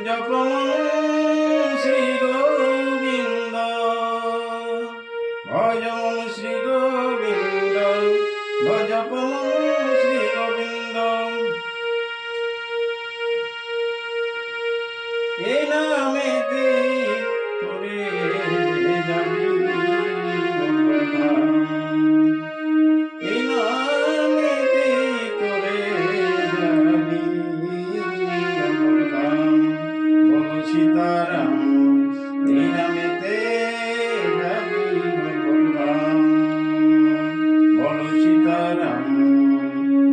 জপম শ্রী গোবিন্দ, ভজমন শ্রী গোবিন্দ, ভজপম শ্রী গোবিন্দ। এই নামেতে তোরে যাবি এই নামেতে তোরে যাবি বল সীতারাম, এই নামেতে যাবি বল সীতারাম,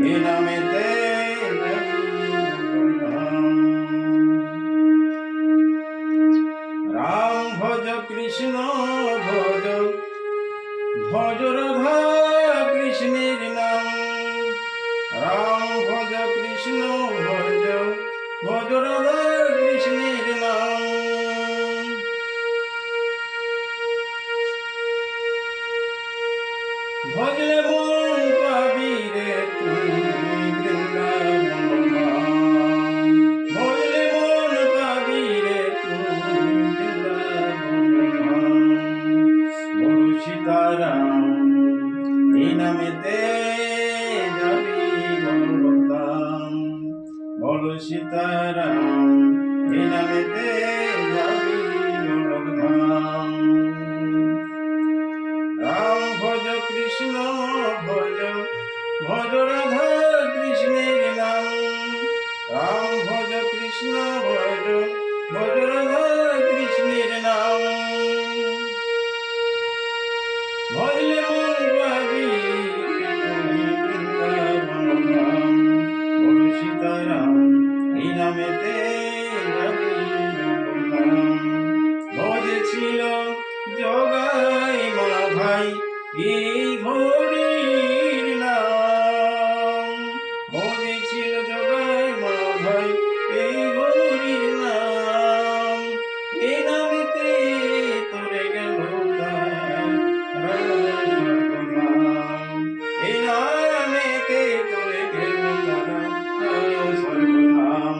এই নামেতে রাম ভজ কৃষ্ণ ভজ, ভজ রাধা কৃষ্ণের নাম। রাম ভজ কৃষ্ণ ভজ, ভজ রাধা কৃষ্ণের নাম। ভজলে মন পাবি রে তুই বৃন্দাবন ধাম। ভজলে মন পাবি রে তুই বৃন্দাবন ধাম। বল সীতারাম, এই নামেতে যাবি গোলকধাম। বল সীতারাম, এই নামেতে যাবি গোলকধাম। রাম ভজ কৃষ্ণ ভজ, ভজ রাধা কৃষ্ণের নাম। রাম ভজ কৃষ্ণ ভজ, ভজ রাধা কৃষ্ণের নাম। ভজলে মন পাবি বৃন্দাবন ধাম। বল সীতারাম, এই নামেতে যাবি গোলকধাম। ভজেছিল জগাই মাধাই এই হরির নাম। ভজেছিল জগাই মাধাই এই হরির নাম। এই নামেতে তোরে গেল এই নামেতে তোরে গেল স্বর্গধাম।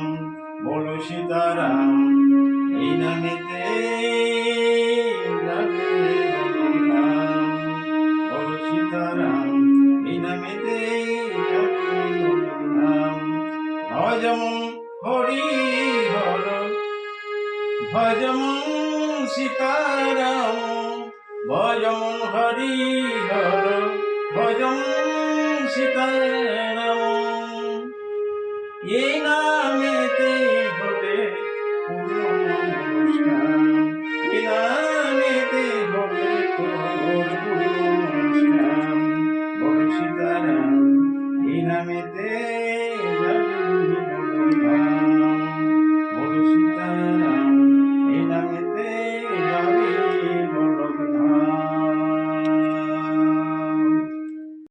বল সীতারাম, এই নামেতে যাবি গোলকধাম। বল সীতারাম, এই নামেতে যাবি গোলকধাম। ভজমন হরি হর, ভজমন সীতারাম। ভজমন হরি হর, ভজমন সীতারাম। এই নামেতে হবে পূর্ণ অনুষ্ঠান। এই নামেতে হবে তোর পূর্ণ অনুষ্ঠান। বল সীতারাম, এই নামেতে